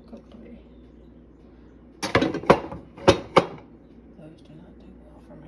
quickly. Those do not do well for me.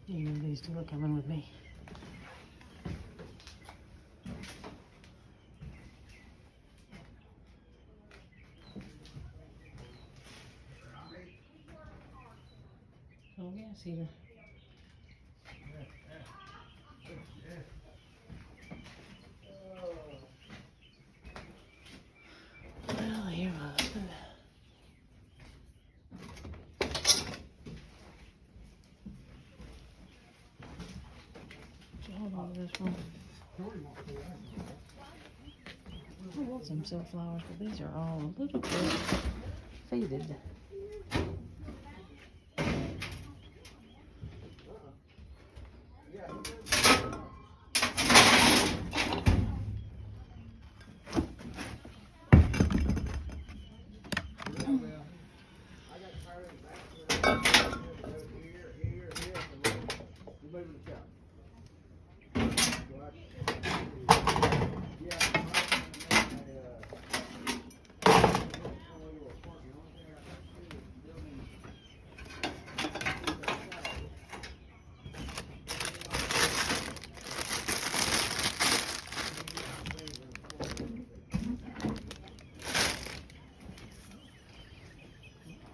You know these two are coming with me. Oh yeah, I see that. Well, here my husband. Hold on to this one. I want some sunflowers, but these are all a little bit faded.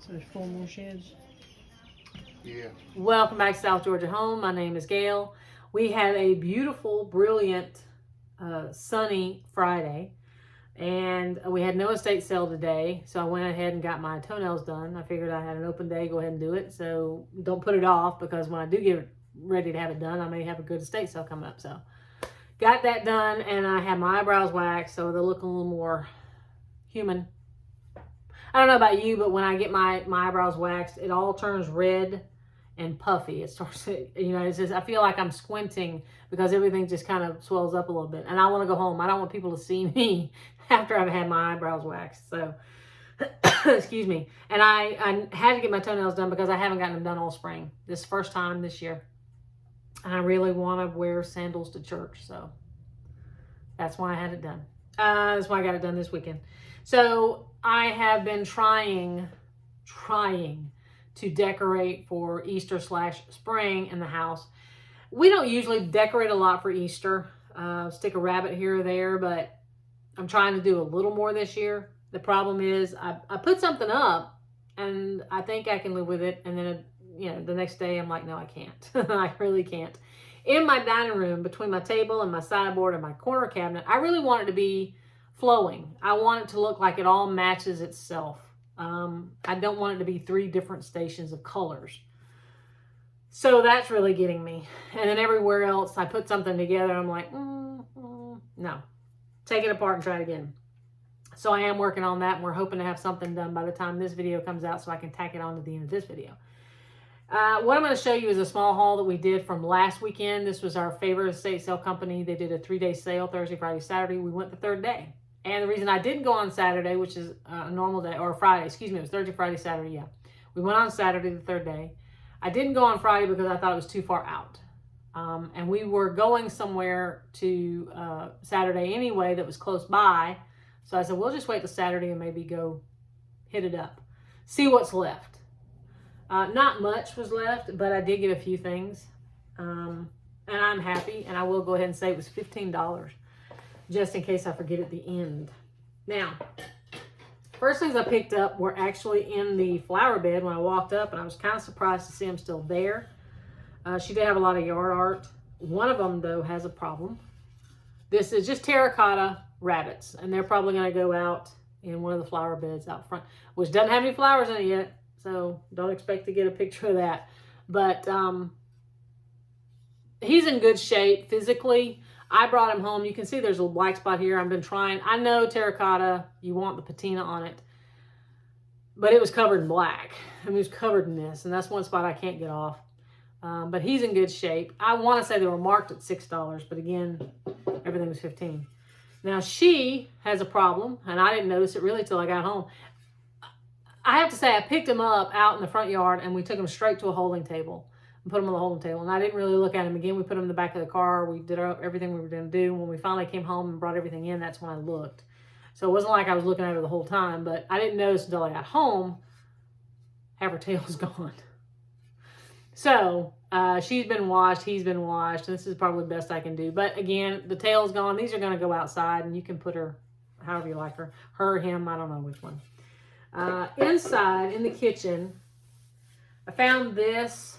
So there's 4 more sheds. Yeah. Welcome back to South Georgia Home. My name is Gail. We had a beautiful, brilliant, sunny Friday. And we had no estate sale today. So I went ahead and got my toenails done. I figured I had an open day, go ahead and do it. So don't put it off, because when I do get ready to have it done, I may have a good estate sale coming up. So got that done, and I have my eyebrows waxed, so they're looking a little more human. I don't know about you, but when I get my eyebrows waxed, it all turns red and puffy. It starts to, it's just, I feel like I'm squinting because everything just kind of swells up a little bit. And I want to go home. I don't want people to see me after I've had my eyebrows waxed. So, excuse me. And I had to get my toenails done because I haven't gotten them done all spring. This is the first time this year. And I really want to wear sandals to church. So, that's why I had it done. That's why I got it done this weekend. So I have been trying to decorate for Easter/spring in the house. We don't usually decorate a lot for Easter. Stick a rabbit here or there, but I'm trying to do a little more this year. The problem is I put something up and I think I can live with it. And then, the next day I'm like, no, I can't. I really can't. In my dining room, between my table and my sideboard and my corner cabinet, I really want it to be flowing. I want it to look like it all matches itself. I don't want it to be 3 different stations of colors. So that's really getting me. And then everywhere else, I put something together. I'm like, no. Take it apart and try it again. So I am working on that, and we're hoping to have something done by the time this video comes out so I can tack it on to the end of this video. What I'm going to show you is a small haul that we did from last weekend. This was our favorite estate sale company. They did a 3-day sale, Thursday, Friday, Saturday. We went the third day. And the reason I didn't go on Saturday, which is a normal day, or Friday, excuse me, it was Thursday, Friday, Saturday, yeah. We went on Saturday, the third day. I didn't go on Friday because I thought it was too far out. And we were going somewhere to Saturday anyway that was close by. So I said, we'll just wait till Saturday and maybe go hit it up. See what's left. Not much was left, but I did get a few things. And I'm happy. And I will go ahead and say it was $15. Just in case I forget at the end. Now, first things I picked up were actually in the flower bed when I walked up. And I was kind of surprised to see them still there. She did have a lot of yard art. One of them, though, has a problem. This is just terracotta rabbits. And they're probably going to go out in one of the flower beds out front. Which doesn't have any flowers in it yet. So don't expect to get a picture of that. But he's in good shape physically. I brought him home. You can see there's a black spot here. I've been trying. I know terracotta, you want the patina on it. But it was covered in black. I mean, it was covered in this. And that's one spot I can't get off. But he's in good shape. I want to say they were marked at $6. But again, everything was $15. Now, she has a problem. And I didn't notice it really till I got home. I have to say, I picked him up out in the front yard. And we took him straight to a holding table. And put him on the holding table. And I didn't really look at him again. We put him in the back of the car. We did everything we were going to do. When we finally came home and brought everything in, that's when I looked. So it wasn't like I was looking at her the whole time. But I didn't notice until I got home. Half her tail was gone. So she's been washed. He's been washed. And this is probably the best I can do. But again, the tail's gone. These are going to go outside. And you can put her however you like her. Her, him, I don't know which one. Inside, in the kitchen, I found this.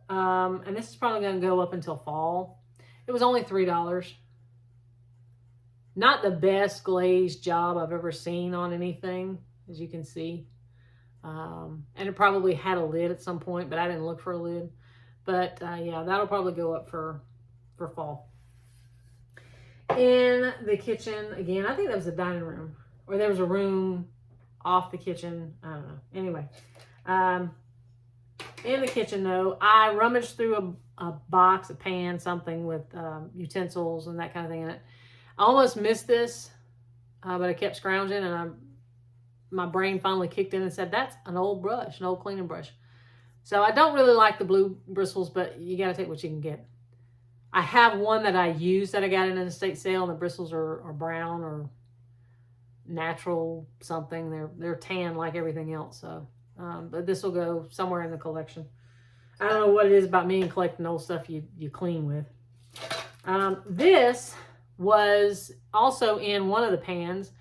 And this is probably going to go up until fall. It was only $3. Not the best glazed job I've ever seen on anything, as you can see. And it probably had a lid at some point, but I didn't look for a lid. But yeah, that'll probably go up for fall. In the kitchen, again, I think that was a dining room. Or there was a room off the kitchen. I don't know. Anyway. In the kitchen, though, I rummaged through a box, a pan, something with utensils and that kind of thing in it. I almost missed this, but I kept scrounging, and my brain finally kicked in and said, that's an old brush, an old cleaning brush. So I don't really like the blue bristles, but you got to take what you can get. I have one that I use that I got in an estate sale, and the bristles are brown or natural something. They're tan like everything else, so... but this will go somewhere in the collection. I don't know what it is about me and collecting old stuff you clean with. This was also in one of the pans.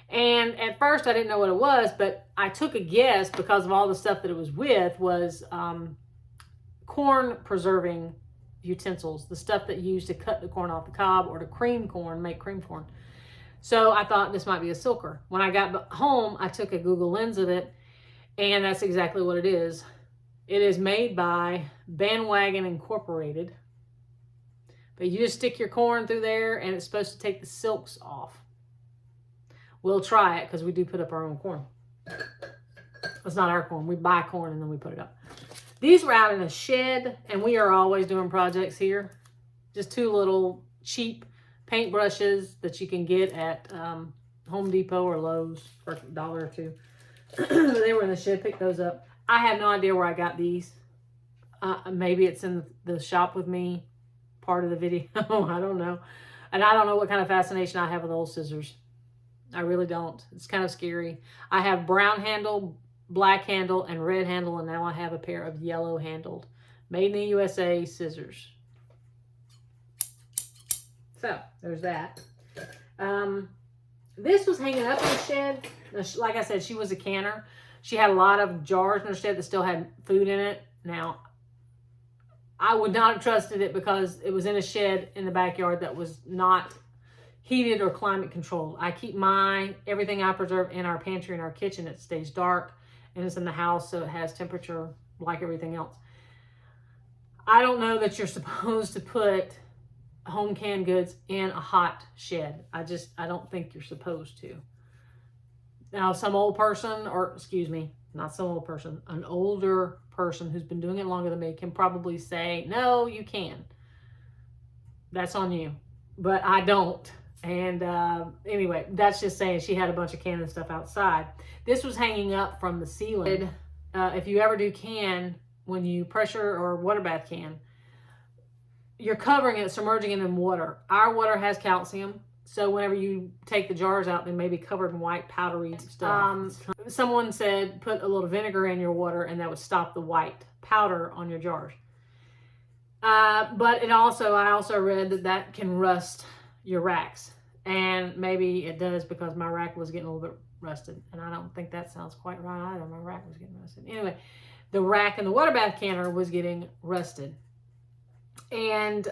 And at first I didn't know what it was, but I took a guess because of all the stuff that it was with was corn preserving utensils. The stuff that you use to cut the corn off the cob or to cream corn, make cream corn. So I thought this might be a silker. When I got home, I took a Google Lens of it. And that's exactly what it is. It is made by Bandwagon Incorporated. But you just stick your corn through there and it's supposed to take the silks off. We'll try it because we do put up our own corn. It's not our corn. We buy corn and then we put it up. These were out in a shed, and we are always doing projects here. Just two little cheap paint brushes that you can get at Home Depot or Lowe's for $1 or $2. They were in the shed. Picked those up. I have no idea where I got these. Maybe it's in the shop with me part of the video. I don't know. And I don't know what kind of fascination I have with old scissors. I really don't. It's kind of scary. I have brown handle, black handle, and red handle. And now I have a pair of yellow handled. Made in the USA scissors. So, there's that. This was hanging up in the shed. Like I said, she was a canner. She had a lot of jars in her shed that still had food in it. Now, I would not have trusted it because it was in a shed in the backyard that was not heated or climate controlled. I keep everything I preserve in our pantry and our kitchen. It stays dark and it's in the house, so it has temperature like everything else. I don't know that you're supposed to put home canned goods in a hot shed. I don't think you're supposed to. Now, some old person, or excuse me, not some old person, an older person who's been doing it longer than me can probably say, no, you can. That's on you. But I don't. And anyway, that's just saying she had a bunch of can stuff outside. This was hanging up from the ceiling. If you ever do can, when you pressure or water bath can, you're covering it, submerging it in water. Our water has calcium. So whenever you take the jars out, they may be covered in white powdery stuff. Someone said put a little vinegar in your water and that would stop the white powder on your jars. But I also read that can rust your racks. And maybe it does because my rack was getting a little bit rusted. And I don't think that sounds quite right either. My rack was getting rusted. Anyway, the rack and the water bath canner was getting rusted. And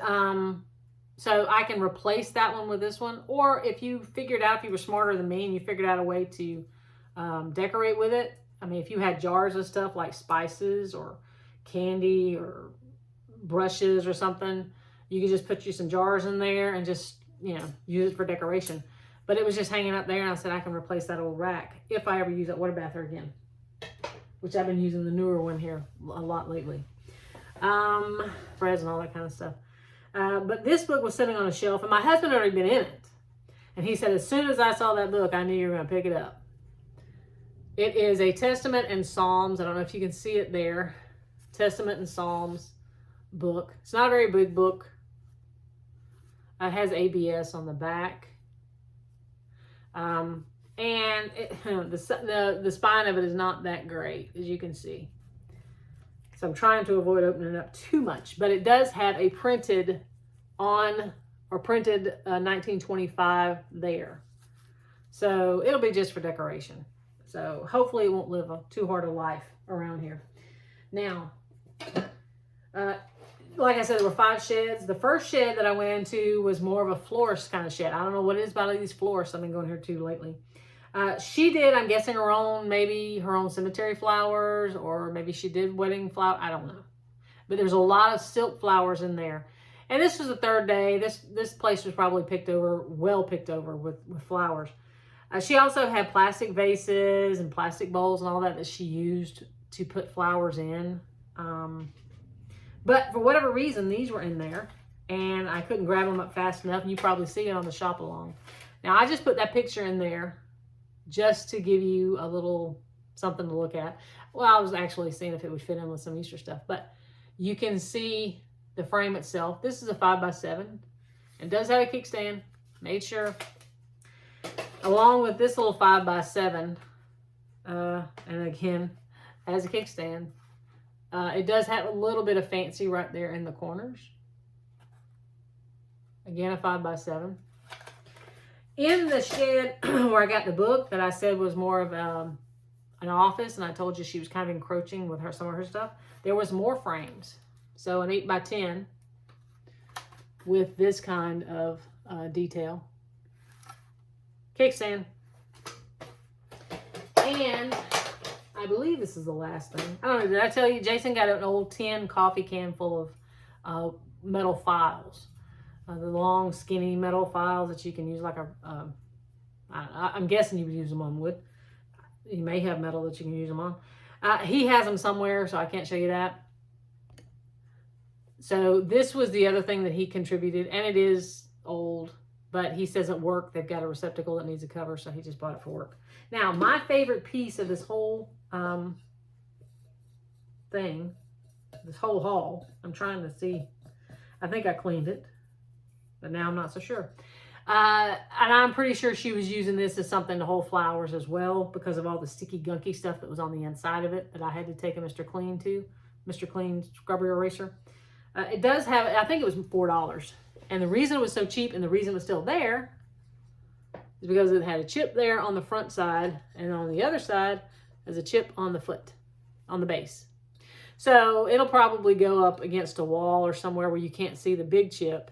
so I can replace that one with this one. Or if you figured out, if you were smarter than me and you figured out a way to decorate with it. I mean, if you had jars of stuff like spices or candy or brushes or something, you could just put you some jars in there and just, use it for decoration. But it was just hanging up there, and I said I can replace that old rack if I ever use that water bather again, which I've been using the newer one here a lot lately. Breads and all that kind of stuff. But this book was sitting on a shelf, and my husband had already been in it. And he said, as soon as I saw that book, I knew you were going to pick it up. It is a Testament and Psalms. I don't know if you can see it there. Testament and Psalms book. It's not a very big book. It has ABS on the back. And the spine of it is not that great, as you can see. So I'm trying to avoid opening it up too much. But it does have a printed 1925 there. So it'll be just for decoration. So hopefully it won't live too hard a life around here. Now, like I said, there were 5 sheds. The first shed that I went into was more of a florist kind of shed. I don't know what it is about these florists I've been going here to lately. She did, I'm guessing, maybe her own cemetery flowers, or maybe she did wedding flower. I don't know. But there's a lot of silk flowers in there. And this was the third day. This place was probably well picked over with flowers. She also had plastic vases and plastic bowls and all that she used to put flowers in. But for whatever reason, these were in there, and I couldn't grab them up fast enough, and you probably see it on the shop along. Now, I just put that picture in there just to give you a little something to look at. Well, I was actually seeing if it would fit in with some Easter stuff, but you can see the frame itself. This is a 5x7. It does have a kickstand, made sure. Along with this little 5x7, and again, has a kickstand. It does have a little bit of fancy right there in the corners. Again, a 5x7. In the shed where I got the book that I said was more of an office, and I told you she was kind of encroaching with some of her stuff, there was more frames. So an 8x10 with this kind of detail. Kickstand. And I believe this is the last thing. I don't know, did I tell you? Jason got an old tin coffee can full of metal files. The long, skinny metal files that you can use like I'm guessing you would use them on wood. You may have metal that you can use them on. He has them somewhere, so I can't show you that. So this was the other thing that he contributed, and it is old, but he says at work they've got a receptacle that needs a cover, so he just bought it for work. Now, my favorite piece of this whole thing, this whole haul, I'm trying to see. I think I cleaned it, but now I'm not so sure. And I'm pretty sure she was using this as something to hold flowers as well because of all the sticky, gunky stuff that was on the inside of it that I had to take a Mr. Clean scrubber eraser. It does have, I think it was $4. And the reason it was so cheap and the reason it was still there is because it had a chip there on the front side, and on the other side there's a chip on the foot, on the base. So it'll probably go up against a wall or somewhere where you can't see the big chip,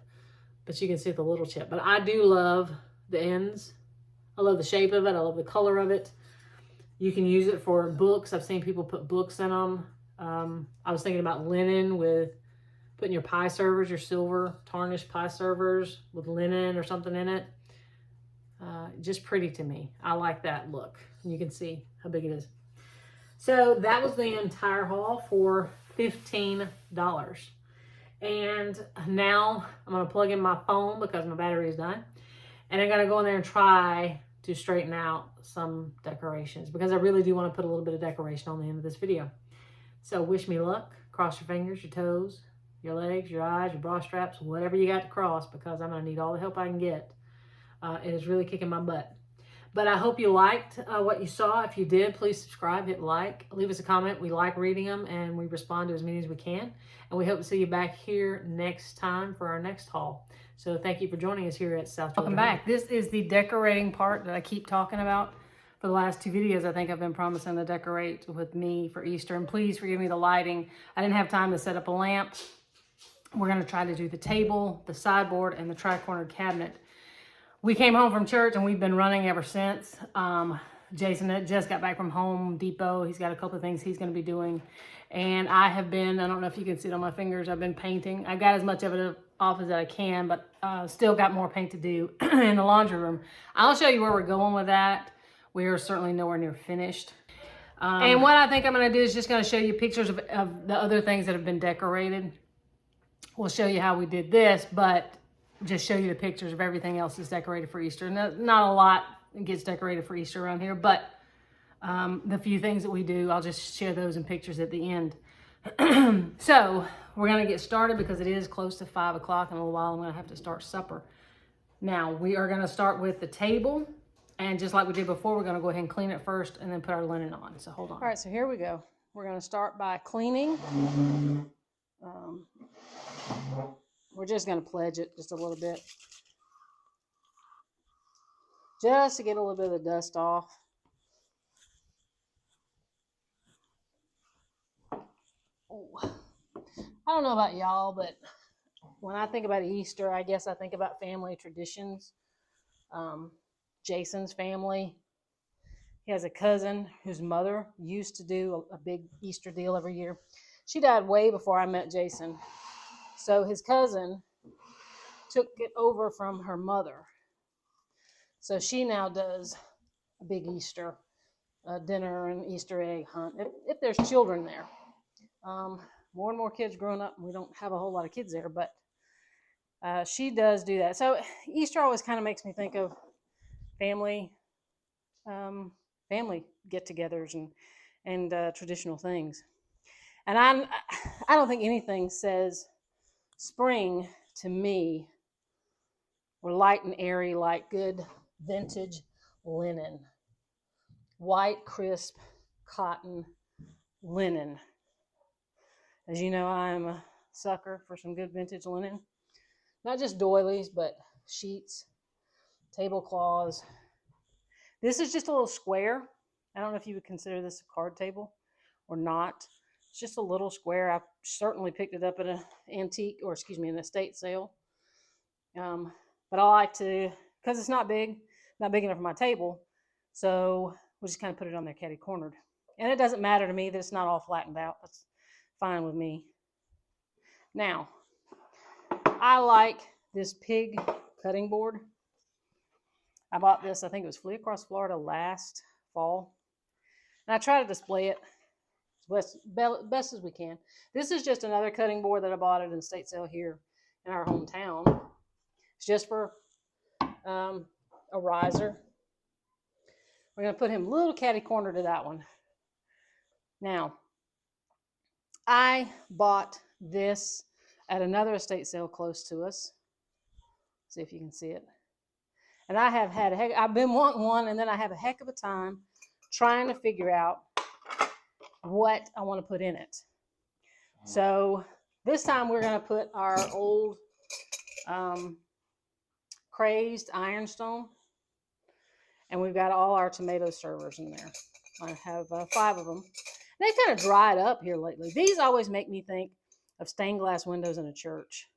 but you can see the little chip. But I do love the ends. I love the shape of it. I love the color of it. You can use it for books. I've seen people put books in them. I was thinking about linen, with putting your pie servers, your silver tarnished pie servers with linen or something in it. Just pretty to me. I like that look. and you can see how big it is. So that was the entire haul for $15. And now I'm going to plug in my phone because my battery is done. And I'm going to go in there and try to straighten out some decorations because I really do want to put a little bit of decoration on the end of this video. So wish me luck. Cross your fingers, your toes, your legs, your eyes, your bra straps, whatever you got to cross, because I'm going to need all the help I can get. It is really kicking my butt. But I hope you liked what you saw. If you did, please subscribe, hit like, leave us a comment. We like reading them, and we respond to as many as we can. And we hope to see you back here next time for our next haul. So thank you for joining us here at South Georgia. Welcome back. This is the decorating part that I keep talking about. For the last 2 videos, I think I've been promising to decorate with me for Easter. And please forgive me the lighting. I didn't have time to set up a lamp. We're going to try to do the table, the sideboard, and the tri-cornered cabinet. We came home from church and we've been running ever since. Jason just got back from Home Depot. He's got a couple of things he's going to be doing. And I have been, I don't know if you can see it on my fingers, I've been painting. I got as much of it off as I can, but still got more paint to do in the laundry room. I'll show you where we're going with that. We are certainly nowhere near finished. And what I think I'm going to do is just going to show you pictures of the other things that have been decorated. We'll show you how we did this, but just show you the pictures of everything else that's decorated for Easter. Not a lot gets decorated for Easter around here, but the few things that we do, I'll just share those in pictures at the end. So we're going to get started because it is close to 5 o'clock. In a little while, I'm going to have to start supper. Now, we are going to start with the table. And just like we did before, we're going to go ahead and clean it first and then put our linen on. So hold on. All right, so here we go. We're going to start by cleaning. We're just going to pledge it just a little bit. Just to get a little bit of the dust off. Oh, I don't know about y'all, but when I think about Easter, I guess I think about family traditions. Jason's family. He has a cousin whose mother used to do a big Easter deal every year. She died way before I met Jason. So his cousin took it over from her mother. So she now does a big Easter dinner and Easter egg hunt, if there's children there. More and more kids growing up, and we don't have a whole lot of kids there, but she does do that. So Easter always kind of makes me think of family get-togethers and traditional things. And I don't think anything says spring to me or light and airy like good vintage linen, white crisp cotton linen. As you know, I'm a sucker for some good vintage linen, not just doilies but sheets, tablecloths. This is just a little square. I don't know if you would consider this a card table or not. It's just a little square. I certainly picked it up at an antique, or excuse me, an estate sale. But I like to, because it's not big enough for my table, so we'll just kind of put it on there catty cornered. And it doesn't matter to me that it's not all flattened out. That's fine with me. Now, I like this pig cutting board. I bought this, I think it was Flee Across Florida last fall. And I try to display it as best as we can. This is just another cutting board that I bought at an estate sale here in our hometown. It's just for a riser. We're going to put him a little catty corner to that one. Now, I bought this at another estate sale close to us. See if you can see it. And I have had I've been wanting one, and then I have a heck of a time trying to figure out what I want to put in it. So this time we're going to put our old crazed ironstone, and we've got all our tomato servers in there. I have 5 of them. They've kind of dried up here lately. These always make me think of stained glass windows in a church.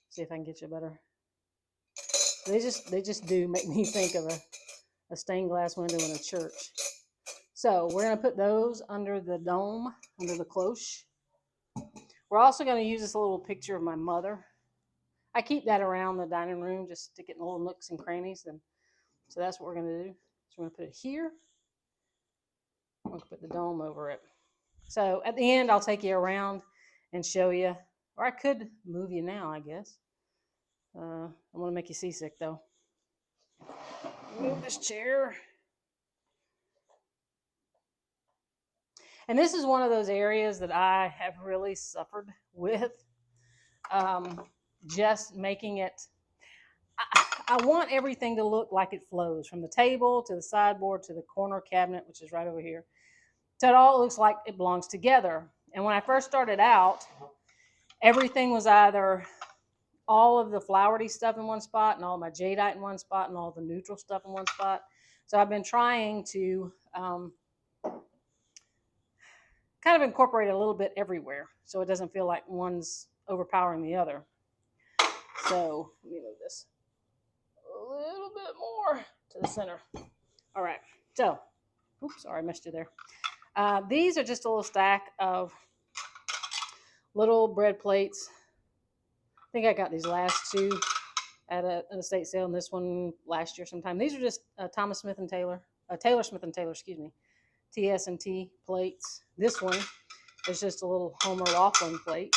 See if I can get you better. They just do make me think of a stained glass window in a church. So we're going to put those under the dome, under the cloche. We're also going to use this little picture of my mother. I keep that around the dining room, just stick it in little nooks and crannies. And so that's what we're going to do. So we're going to put it here. I'm going to put the dome over it. So at the end, I'll take you around and show you. Or I could move you now, I guess. I want to make you seasick, though. Move this chair. And this is one of those areas that I have really suffered with. Just making it. I want everything to look like it flows from the table to the sideboard to the corner cabinet, which is right over here. So it all looks like it belongs together. And when I first started out, everything was either all of the flowery stuff in one spot and all my jadeite in one spot and all the neutral stuff in one spot. So I've been trying to kind of incorporate a little bit everywhere so it doesn't feel like one's overpowering the other. So let me move this a little bit more to the center. All right. So, oops, sorry, I missed you there. These are just a little stack of little bread plates. I think I got these last two at an estate sale, and this one last year sometime. These are just Taylor Smith and Taylor, excuse me, TS&T plates. This one is just a little Homer Laughlin plate.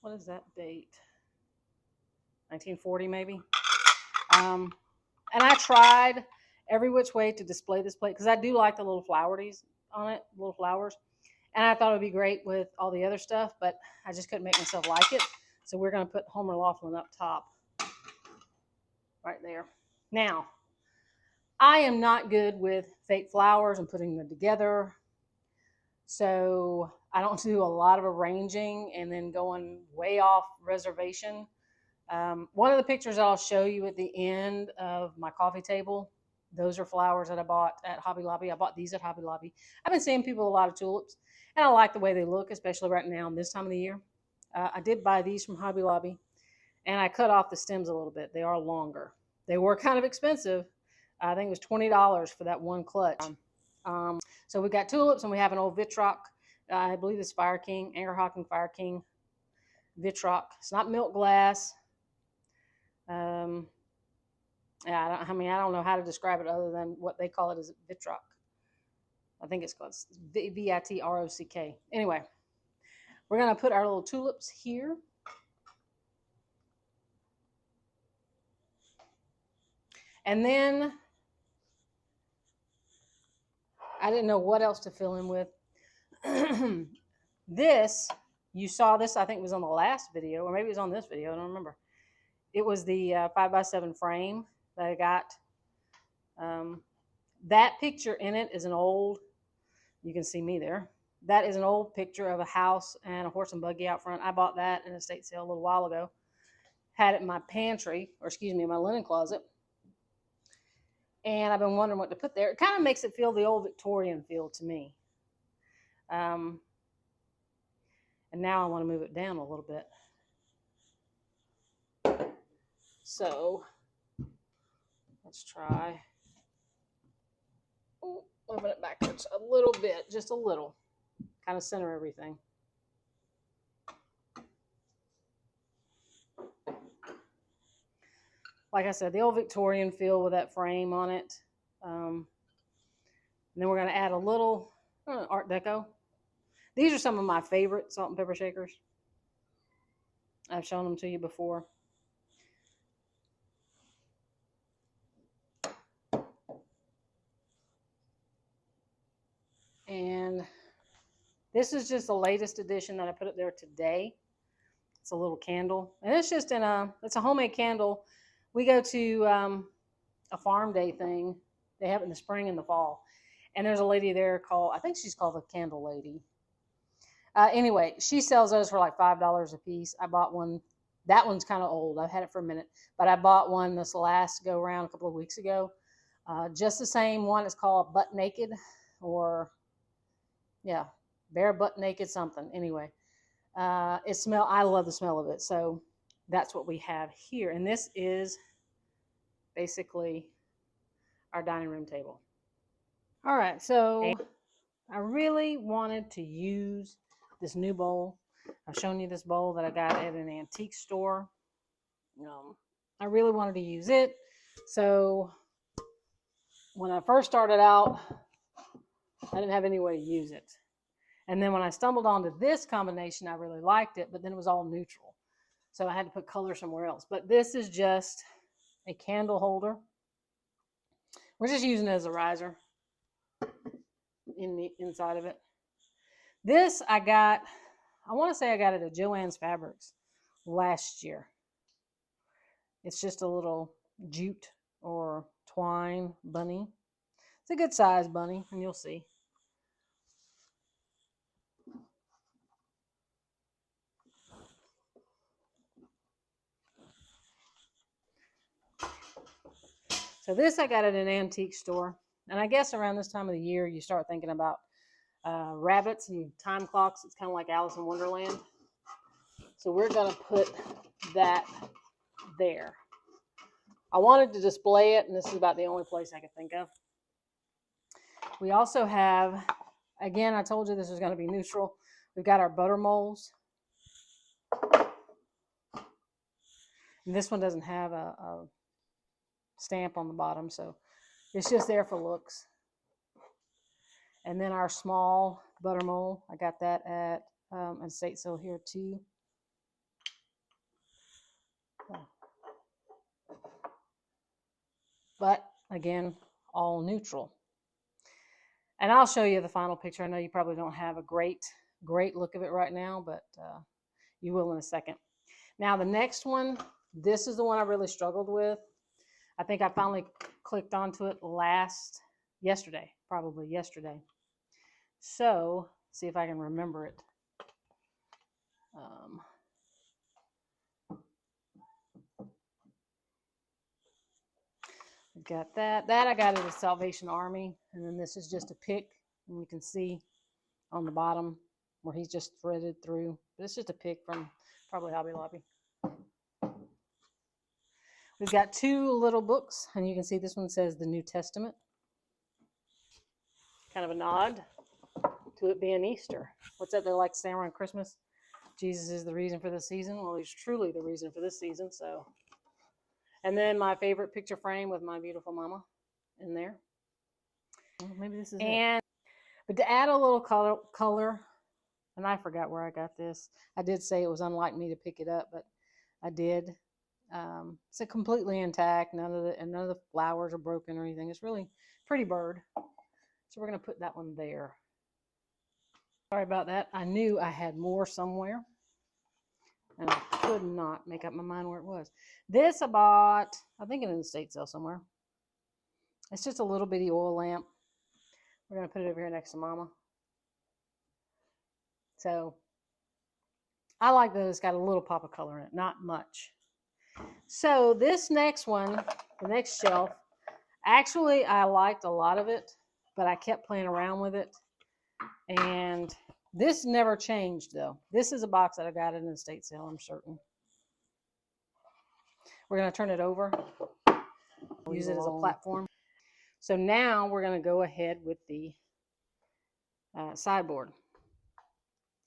What is that date? 1940 maybe. And I tried every which way to display this plate because I do like the little floweries on it, little flowers. And I thought it would be great with all the other stuff, but I just couldn't make myself like it. So we're going to put Homer Laughlin up top, right there. Now, I am not good with fake flowers and putting them together. So I don't do a lot of arranging and then going way off reservation. One of the pictures I'll show you at the end of my coffee table, those are flowers that I bought at Hobby Lobby. I bought these at Hobby Lobby. I've been seeing people a lot of tulips, and I like the way they look, especially right now in this time of the year. I did buy these from Hobby Lobby, and I cut off the stems a little bit. They are longer. They were kind of expensive. I think it was $20 for that one clutch. So we got tulips, and we have an old Vitrock. I believe it's Fire King, Angerhocken Fire King Vitrock. It's not milk glass. Yeah, I don't know how to describe it other than what they call it as Vitrock. I think it's called Vitrock. Anyway, we're going to put our little tulips here. And then I didn't know what else to fill in with. This, you saw this, I think it was on the last video, or maybe it was on this video, I don't remember. It was the 5x7 frame that I got. That picture in it is an old, you can see me there. That is an old picture of a house and a horse and buggy out front. I bought that in a estate sale a little while ago. Had it in my pantry, or excuse me, my linen closet. And I've been wondering what to put there. It kind of makes it feel the old Victorian feel to me. And now I want to move it down a little bit. So let's try. Moving it backwards a little bit, just a little. Kind of center everything. Like I said, the old Victorian feel with that frame on it. And then we're going to add a little Art Deco. These are some of my favorite salt and pepper shakers. I've shown them to you before. And this is just the latest edition that I put up there today. It's a little candle. And it's just it's a homemade candle. We go to a farm day thing. They have it in the spring and the fall. And there's a lady there I think she's called the Candle Lady. Anyway, she sells those for like $5 a piece. I bought one. That one's kind of old. I've had it for a minute. But I bought one this last go around a couple of weeks ago. Just the same one. It's called Butt Naked, or yeah, bare butt naked something. Anyway, I love the smell of it. So that's what we have here. And this is basically our dining room table. All right, so I really wanted to use this new bowl. I've shown you this bowl that I got at an antique store. I really wanted to use it. So when I first started out, I didn't have any way to use it. And then when I stumbled onto this combination, I really liked it, but then it was all neutral. So I had to put color somewhere else. But this is just a candle holder. We're just using it as a riser in the inside of it. This I want to say I got it at Joann's Fabrics last year. It's just a little jute or twine bunny. It's a good size bunny, and you'll see. So this I got at an antique store. And I guess around this time of the year, you start thinking about rabbits and time clocks. It's kind of like Alice in Wonderland. So we're going to put that there. I wanted to display it, and this is about the only place I could think of. We also have, again, I told you this was going to be neutral. We've got our butter molds. And this one doesn't have a stamp on the bottom, so it's just there for looks. And then our small butter mold, I got that at an estate sale here too. But again, all neutral. And I'll show you the final picture. I know you probably don't have a great look of it right now, but you will in a second. Now the next one, this is the one I really struggled with. I think I finally clicked onto it yesterday. So, see if I can remember it. Got that. That I got at the Salvation Army. And then this is just a pick. And you can see on the bottom where he's just threaded through. This is just a pick from probably Hobby Lobby. We've got two little books. And you can see this one says the New Testament. Kind of a nod to it being Easter. What's that? They're like saying around Christmas. Jesus is the reason for this season. Well, he's truly the reason for this season. So, and then my favorite picture frame with my beautiful mama in there. Well, maybe this is it. But to add a little color, and I forgot where I got this. I did say it was unlike me to pick it up, but I did. It's a completely intact. None of the flowers are broken or anything. It's really pretty bird. So we're gonna put that one there. Sorry about that. I knew I had more somewhere, and I could not make up my mind where it was. This I bought, I think in an estate sale somewhere. It's just a little bitty oil lamp. We're going to put it over here next to Mama. So I like that it's got a little pop of color in it, not much. So this next one, the next shelf, actually I liked a lot of it, but I kept playing around with it. And this never changed though. This is a box that I got at an estate sale, I'm certain. We're going to turn it over, use it as a platform. So now we're going to go ahead with the sideboard.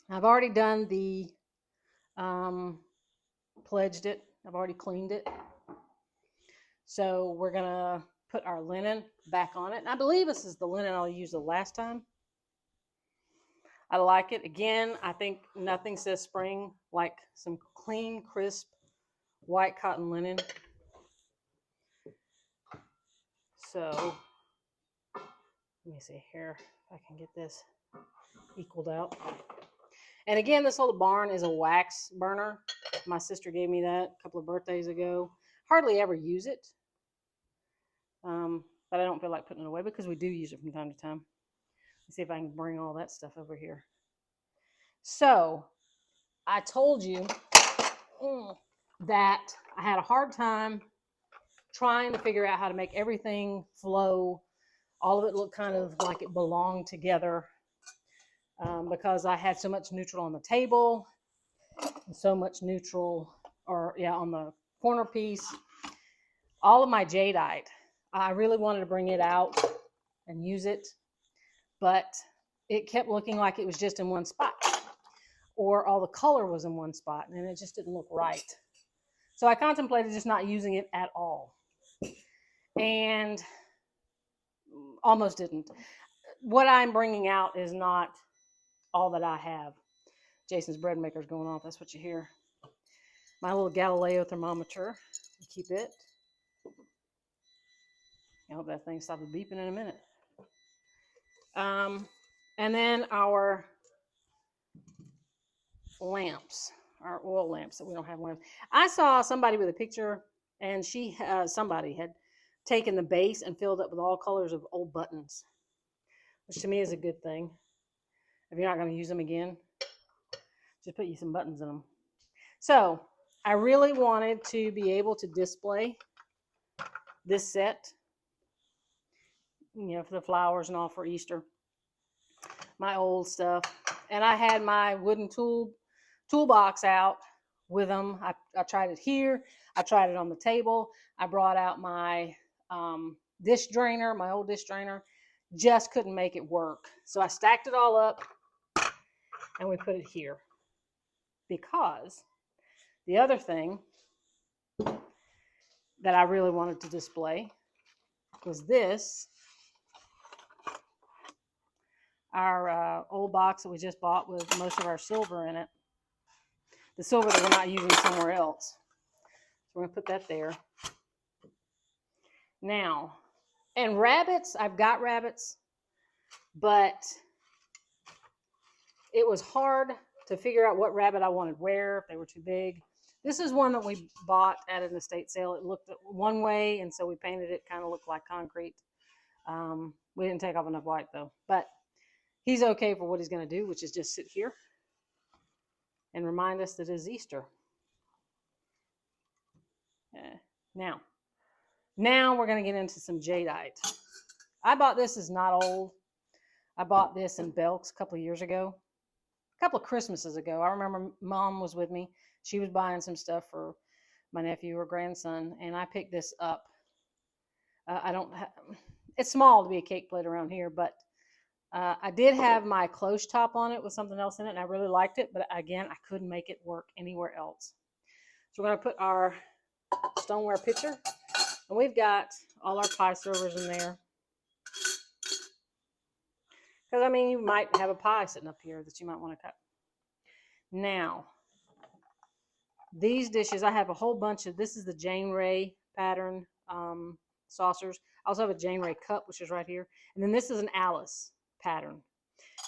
I've already done the pledged it. I've already cleaned it. So we're going to put our linen back on it. And I believe this is the linen I'll use the last time. I like it. Again, I think nothing says spring like some clean, crisp, white cotton linen. So let me see here if I can get this equaled out. And again, this little barn is a wax burner. My sister gave me that a couple of birthdays ago. Hardly ever use it. But I don't feel like putting it away because we do use it from time to time. Let's see if I can bring all that stuff over here. So I told you that I had a hard time trying to figure out how to make everything flow. All of it looked kind of like it belonged together because I had so much neutral on the table, and so much neutral, on the corner piece. All of my jadeite, I really wanted to bring it out and use it, but it kept looking like it was just in one spot, or all the color was in one spot, and it just didn't look right. So I contemplated just not using it at all. And almost didn't. What I'm bringing out is not all that I have. Jason's bread maker's going off. That's what you hear. My little Galileo thermometer. Keep it. I hope that thing stops beeping in a minute. And then our lamps, our oil lamps that we don't have lamps. I saw somebody with a picture, and somebody had taken the base and filled it with all colors of old buttons, which to me is a good thing. If you're not going to use them again, just put you some buttons in them. So I really wanted to be able to display this set, for the flowers and all for Easter, my old stuff. And I had my wooden toolbox out with them. I tried it here. I tried it on the table. I brought out my dish drainer, my old dish drainer. Just couldn't make it work. So I stacked it all up and we put it here. Because the other thing that I really wanted to display was this. Our old box that we just bought with most of our silver in it. The silver that we're not using somewhere else. So we're going to put that there. Now, and rabbits, I've got rabbits, but it was hard to figure out what rabbit I wanted where, if they were too big. This is one that we bought at an estate sale. It looked one way, and so we painted it, kind of looked like concrete. We didn't take off enough white, though. But he's okay for what he's going to do, which is just sit here and remind us that it's Easter. Now we're going to get into some jadeite. I bought this, is not old. I bought this in Belk's a couple of years ago. A couple of Christmases ago. I remember Mom was with me. She was buying some stuff for my nephew or grandson, and I picked this up. It's small to be a cake plate around here, but I did have my close top on it with something else in it, and I really liked it, but again, I couldn't make it work anywhere else. So we're going to put our stoneware pitcher, and we've got all our pie servers in there. Because, you might have a pie sitting up here that you might want to cut. Now, these dishes, I have a whole bunch of, this is the Jane Ray pattern saucers. I also have a Jane Ray cup, which is right here. And then this is an Alice pattern.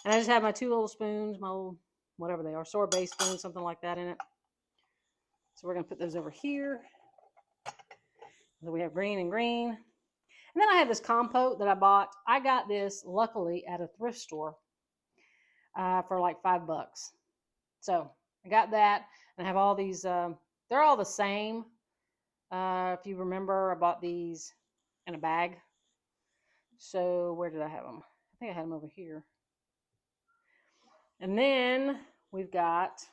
And I just have my two little spoons, my little, whatever they are, sorbet spoons, something like that in it. So we're going to put those over here. So we have green and green. And then I have this compote that I bought. I got this, luckily, at a thrift store for like $5. So I got that, and I have all these. They're all the same. If you remember, I bought these in a bag. So where did I have them? I think I had them over here. And then we've got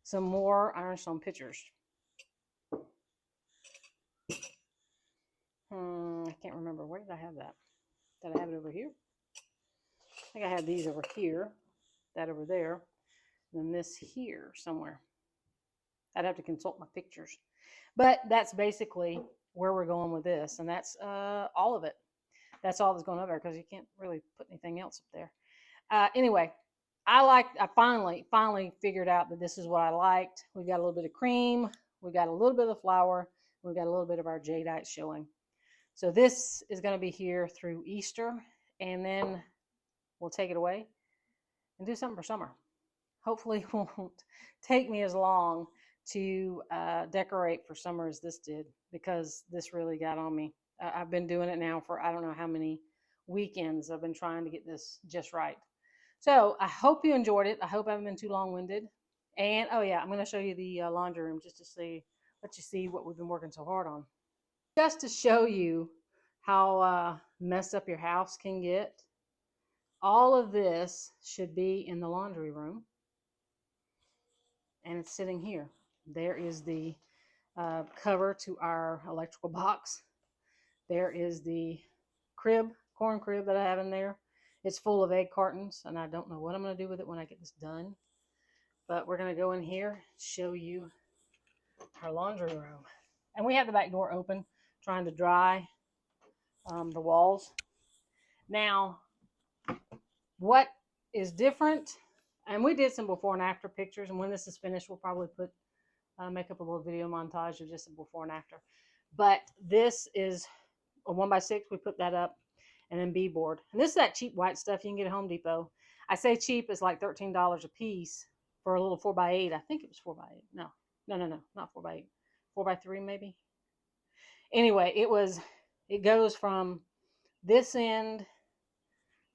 some more ironstone pitchers. I can't remember. Where did I have that? Did I have it over here? I think I had these over here. That over there. And then this here somewhere. I'd have to consult my pictures. But that's basically where we're going with this. And that's all of it. That's all that's going over there because you can't really put anything else up there. Anyway, I finally figured out that this is what I liked. We've got a little bit of cream. We've got a little bit of the flour. We've got a little bit of our jadeite showing. So this is going to be here through Easter. And then we'll take it away and do something for summer. Hopefully it won't take me as long to decorate for summer as this did, because this really got on me. I've been doing it now for I don't know how many weekends. I've been trying to get this just right. So I hope you enjoyed it. I hope I haven't been too long-winded. And oh yeah, I'm going to show you the laundry room just to let you see what we've been working so hard on. Just to show you how messed up your house can get. All of this should be in the laundry room. And it's sitting here. There is the cover to our electrical box. There is the corn crib that I have in there. It's full of egg cartons, and I don't know what I'm going to do with it when I get this done. But we're going to go in here, show you our laundry room. And we have the back door open, trying to dry the walls. Now, what is different, and we did some before and after pictures, and when this is finished, we'll probably put make up a little video montage of just a before and after. But this is a 1x6. We put that up, and then beadboard. And this is that cheap white stuff you can get at Home Depot. I say cheap is like $13 a piece for a little 4x8. I think it was 4x8. No, not 4x8. 4x3 maybe. Anyway, it goes from this end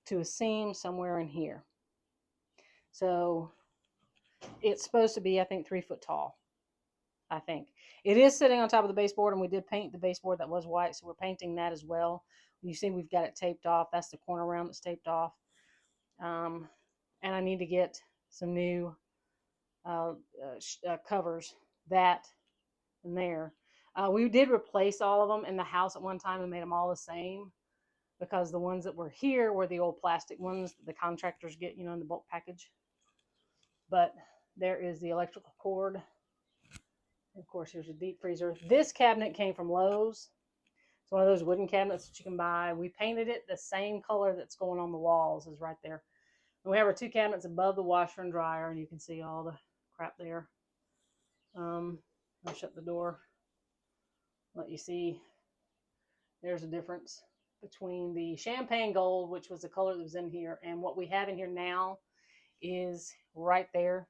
to a seam somewhere in here. So it's supposed to be, I think, 3 foot tall. I think it is sitting on top of the baseboard, and we did paint the baseboard that was white, so we're painting that as well. You see we've got it taped off. That's the corner round that's taped off. And I need to get some new covers, that and there. We did replace all of them in the house at one time and made them all the same, because the ones that were here were the old plastic ones that the contractors get, in the bulk package. But there is the electrical cord. Of course, here's a deep freezer. This cabinet came from Lowe's. It's one of those wooden cabinets that you can buy. We painted it the same color that's going on the walls is right there. And we have our 2 cabinets above the washer and dryer, and you can see all the crap there. I'll shut the door. Let you see. There's a difference between the champagne gold, which was the color that was in here, and what we have in here now is right there.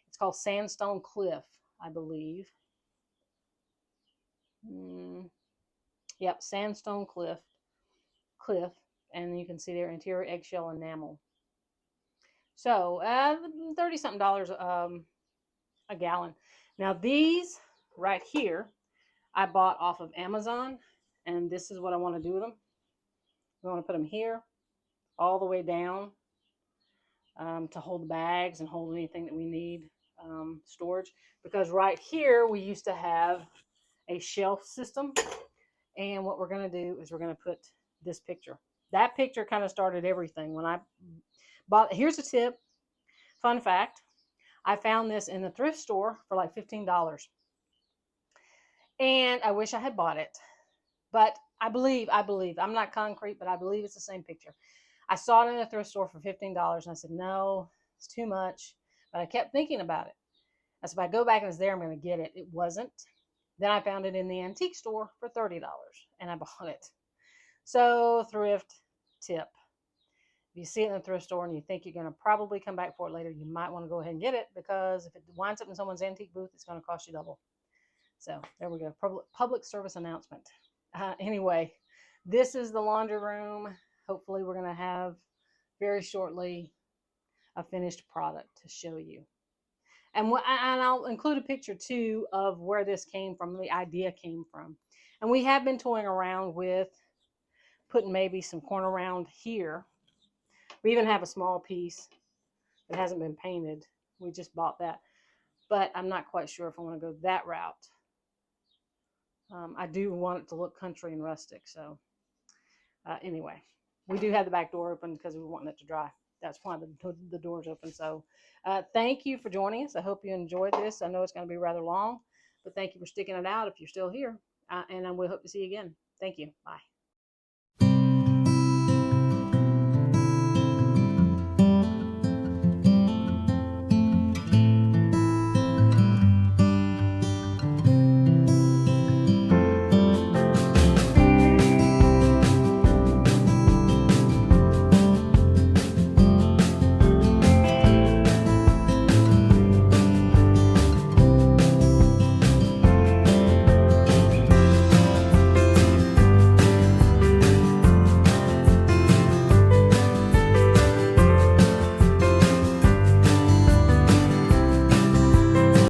It's called Sandstone Cliff, I believe. Yep, Sandstone Cliff, and you can see their interior eggshell enamel. So, $30-something a gallon. Now these right here, I bought off of Amazon, and this is what I want to do with them. We want to put them here, all the way down, to hold the bags and hold anything that we need, storage. Because right here, we used to have a shelf system. And what we're going to do is we're going to put this picture. That picture kind of started everything. When I bought, here's a tip, fun fact. I found this in the thrift store for like $15. And I wish I had bought it. But I believe, I'm not concrete, but I believe it's the same picture. I saw it in the thrift store for $15, and I said, no, it's too much. But I kept thinking about it. I said, if I go back and it's there, I'm going to get it. It wasn't. Then I found it in the antique store for $30, and I bought it. So, thrift tip. If you see it in the thrift store and you think you're going to probably come back for it later, you might want to go ahead and get it, because if it winds up in someone's antique booth, it's going to cost you double. So, there we go. Public service announcement. Anyway, this is the laundry room. Hopefully, we're going to have very shortly a finished product to show you. And I'll include a picture, too, of where this came from, the idea came from. And we have been toying around with putting maybe some corner round here. We even have a small piece that hasn't been painted. We just bought that. But I'm not quite sure if I want to go that route. I do want it to look country and rustic. So anyway, we do have the back door open because we want it to dry. That's why the door's open. So thank you for joining us. I hope you enjoyed this. I know it's going to be rather long, but thank you for sticking it out if you're still here. And we hope to see you again. Thank you. Bye.